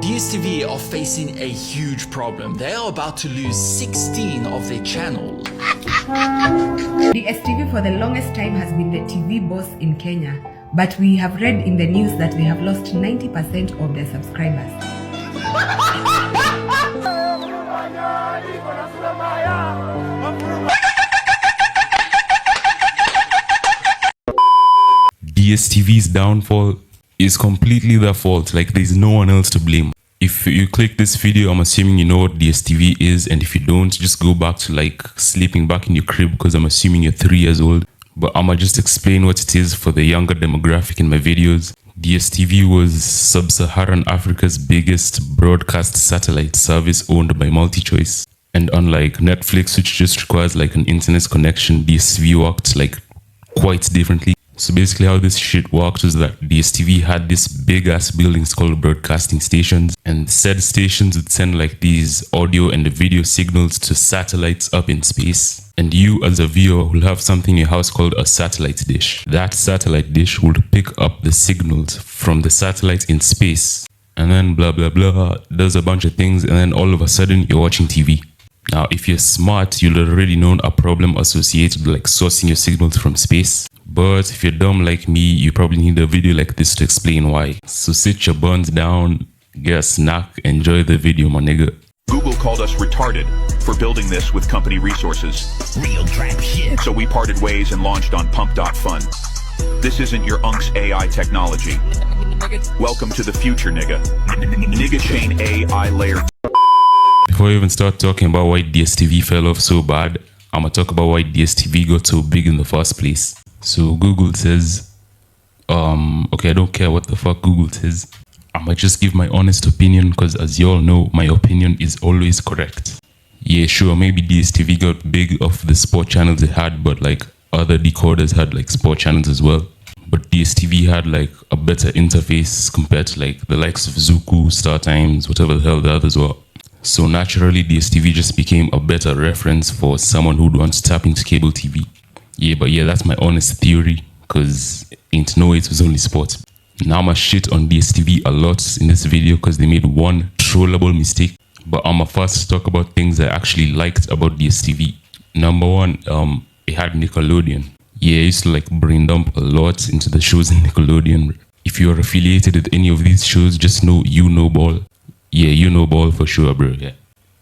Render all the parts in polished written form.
DSTV are facing a huge problem. They are about to lose 16 of their channels. DSTV for the longest time has been the TV boss in Kenya, but we have read in the news that they have lost 90% of their subscribers. DSTV's downfall is completely their fault. Like, there's no one else to blame. If you click this video, I'm assuming you know what DSTV is, and if you don't, just go back to like sleeping back in your crib, because I'm assuming you're 3 years old. But I'ma just explain what it is for the younger demographic in my videos. DSTV was Sub-Saharan Africa's biggest broadcast satellite service owned by MultiChoice. And unlike Netflix, which just requires like an internet connection, DSTV worked like quite differently. So basically how this shit worked was that DSTV had this big ass buildings called broadcasting stations, and said stations would send like these audio and video signals to satellites up in space. And you as a viewer will have something in your house called a satellite dish. That satellite dish would pick up the signals from the satellite in space, and then blah blah blah, does a bunch of things, and then all of a sudden you're watching TV. Now if you're smart, you'll already know a problem associated with like sourcing your signals from space. But if you're dumb like me, you probably need a video like this to explain why. So sit your buns down, get a snack, enjoy the video, my nigga. Google called us retarded for building this with company resources. Real trap shit. So we parted ways and launched on pump.fun. This isn't your UNC's AI technology. Welcome to the future, nigga. Nigga chain AI layer. Before I even start talking about why DSTV fell off so bad, I'ma talk about why DSTV got so big in the first place. So Google says, okay, I don't care what the fuck Google says. I might just give my honest opinion, because as you all know, my opinion is always correct. Yeah, sure, maybe DSTV got big off the sport channels it had, but like other decoders had like sport channels as well. But DSTV had like a better interface compared to like the likes of Zuku, Star Times, whatever the hell the others were. So naturally, DSTV just became a better reference for someone who'd want to tap into cable TV. Yeah, but yeah, that's my honest theory, because ain't no way it was only sport. Now I'ma shit on DSTV a lot in this video because they made one trollable mistake. But I'ma first talk about things I actually liked about DSTV. Number one, it had Nickelodeon. Yeah, I used to like brain dump a lot into the shows in Nickelodeon. If you are affiliated with any of these shows, just know you know ball. Yeah, you know ball for sure, bro. Yeah.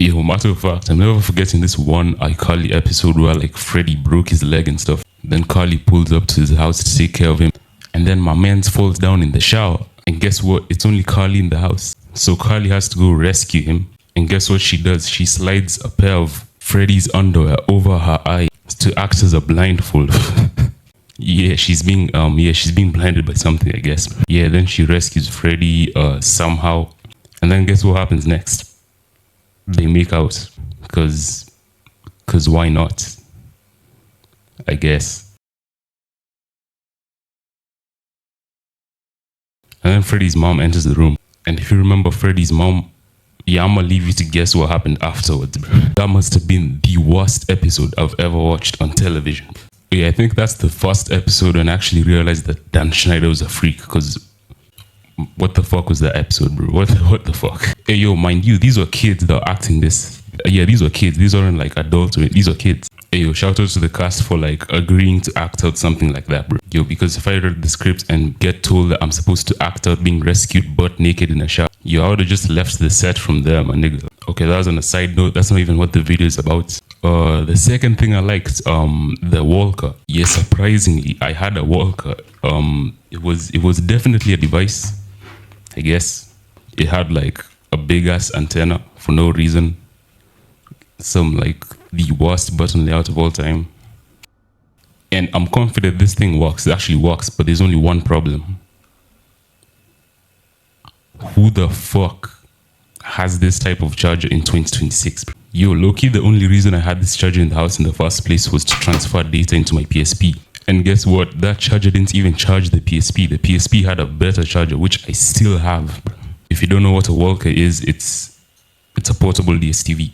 Yo, matter of fact, I'm never forgetting this one iCarly episode where like Freddy broke his leg and stuff. Then Carly pulls up to his house to take care of him. And then my man falls down in the shower. And guess what? It's only Carly in the house. So Carly has to go rescue him. And guess what she does? She slides a pair of Freddy's underwear over her eye to act as a blindfold. Yeah, she's being blinded by something, I guess. Yeah, then she rescues Freddy somehow. And then guess what happens next? They make out, cause why not? I guess. And then Freddy's mom enters the room, and if you remember Freddy's mom, yeah, I'ma leave you to guess what happened afterwards, bro. That must have been the worst episode I've ever watched on television. Yeah, I think that's the first episode when I actually realized that Dan Schneider was a freak, because what the fuck was that episode, bro? What the fuck? Hey, yo, mind you, these were kids that were acting this. Yeah, these were kids. These weren't like adults. These were kids. Hey, yo, shout out to the cast for like agreeing to act out something like that, bro. Yo, because if I read the script and get told that I'm supposed to act out being rescued butt naked in a shower, yo, I would have just left the set from there, my nigga. Okay, that was on a side note. That's not even what the video is about. The second thing I liked, the walker. Yeah, surprisingly, I had a walker. It was definitely a device. I guess it had like a big ass antenna for no reason. Some like the worst button layout of all time. And I'm confident this thing works. It actually works, but there's only one problem. Who the fuck has this type of charger in 2026? Yo, low-key, the only reason I had this charger in the house in the first place was to transfer data into my PSP. And guess what? That charger didn't even charge the PSP. The PSP had a better charger, which I still have. If you don't know what a walker is, it's a portable DSTV.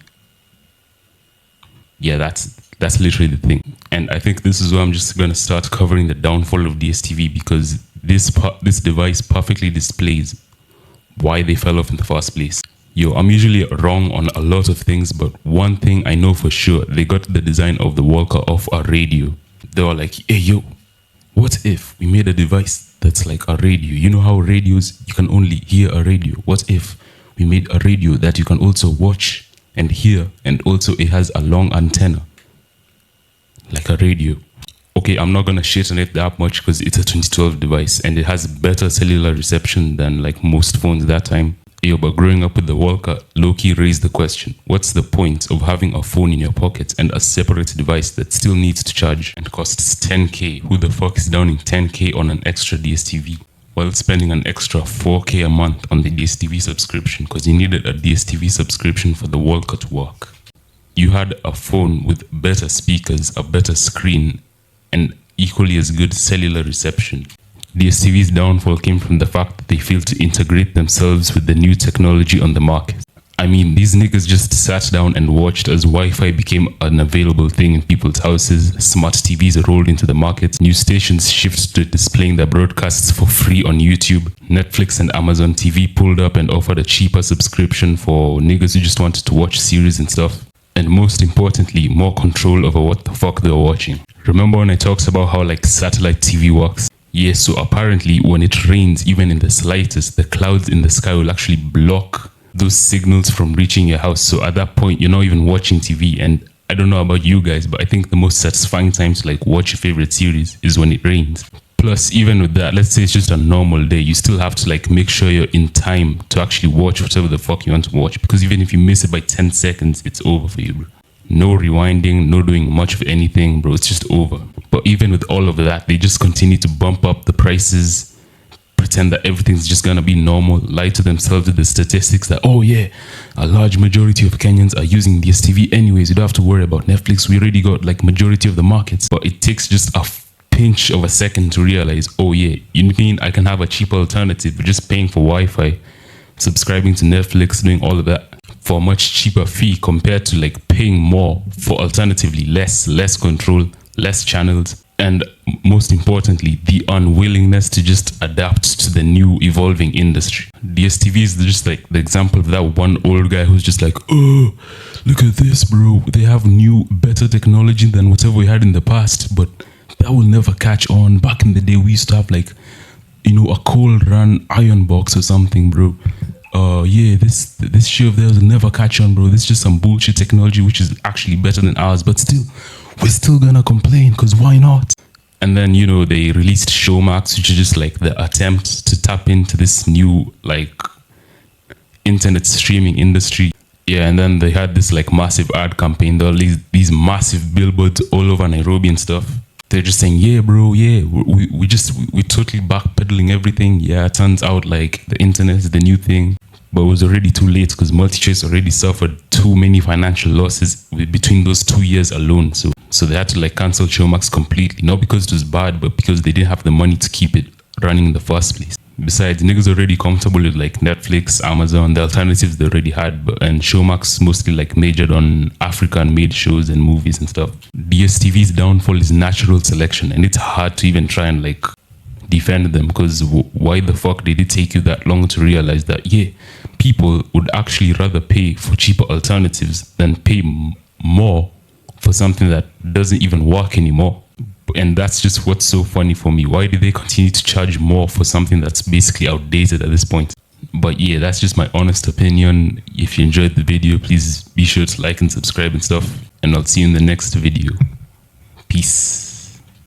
Yeah, that's literally the thing. And I think this is where I'm just gonna start covering the downfall of DSTV, because this device perfectly displays why they fell off in the first place. Yo, I'm usually wrong on a lot of things, but one thing I know for sure, they got the design of the Walker off a radio. They were like, hey yo, what if we made a device that's like a radio? You know how radios, you can only hear a radio. What if we made a radio that you can also watch and hear, and also it has a long antenna like a radio? Okay, I'm not gonna shit on it that much because it's a 2012 device and it has better cellular reception than like most phones that time. Yo, but growing up with the Walker low-key raised the question, what's the point of having a phone in your pocket and a separate device that still needs to charge and costs 10k? Who the fuck is downing 10k on an extra DSTV while spending an extra 4k a month on the DSTV subscription because you needed a DSTV subscription for the Walker to work? You had a phone with better speakers, a better screen, and equally as good cellular reception. DSTV's downfall came from the fact that they failed to integrate themselves with the new technology on the market. I mean, these niggas just sat down and watched as Wi-Fi became an available thing in people's houses, smart TVs rolled into the market, new stations shifted to displaying their broadcasts for free on YouTube, Netflix and Amazon TV pulled up and offered a cheaper subscription for niggas who just wanted to watch series and stuff. And most importantly, more control over what the fuck they were watching. Remember when I talked about how like satellite TV works? Yes, so apparently when it rains, even in the slightest, the clouds in the sky will actually block those signals from reaching your house. So at that point, you're not even watching TV. And I don't know about you guys, but I think the most satisfying time to like watch your favorite series is when it rains. Plus, even with that, let's say it's just a normal day, you still have to like make sure you're in time to actually watch whatever the fuck you want to watch. Because even if you miss it by 10 seconds, it's over for you, bro. No rewinding, no doing much of anything, bro. It's just over. But even with all of that, they just continue to bump up the prices, pretend that everything's just gonna be normal, lie to themselves with the statistics that, oh yeah, a large majority of Kenyans are using DSTV anyways. You don't have to worry about Netflix. We already got like majority of the markets. But it takes just a pinch of a second to realize, oh yeah, you mean I can have a cheaper alternative, just paying for Wi-Fi, subscribing to Netflix, doing all of that for a much cheaper fee compared to like paying more for alternatively less control, less channels, and most importantly, the unwillingness to just adapt to the new evolving industry. DSTV is just like the example of that one old guy who's just like, oh, look at this, bro. They have new, better technology than whatever we had in the past, but that will never catch on. Back in the day, we used to have like, you know, a cold run iron box or something, bro. Yeah, this shit of theirs will never catch on, bro. This is just some bullshit technology which is actually better than ours, but still, we're still gonna complain, because why not? And then, you know, they released Showmax, which is just like the attempt to tap into this new like internet streaming industry. Yeah, and then they had this like massive ad campaign. There were these massive billboards all over Nairobi and stuff. They're just saying, yeah, bro, yeah, we're totally backpedaling everything. Yeah, it turns out like the internet is the new thing. But it was already too late because MultiChoice already suffered too many financial losses between those 2 years alone. So they had to like cancel Showmax completely. Not because it was bad, but because they didn't have the money to keep it running in the first place. Besides, niggas already comfortable with like Netflix, Amazon, the alternatives they already had, and Showmax mostly like majored on African-made shows and movies and stuff. DSTV's downfall is natural selection, and it's hard to even try and like defend them, because why the fuck did it take you that long to realize that, yeah, people would actually rather pay for cheaper alternatives than pay more for something that doesn't even work anymore? And that's just what's so funny for me. Why do they continue to charge more for something that's basically outdated at this point? But yeah, that's just my honest opinion. If you enjoyed the video, please be sure to like and subscribe and stuff. And I'll see you in the next video. Peace.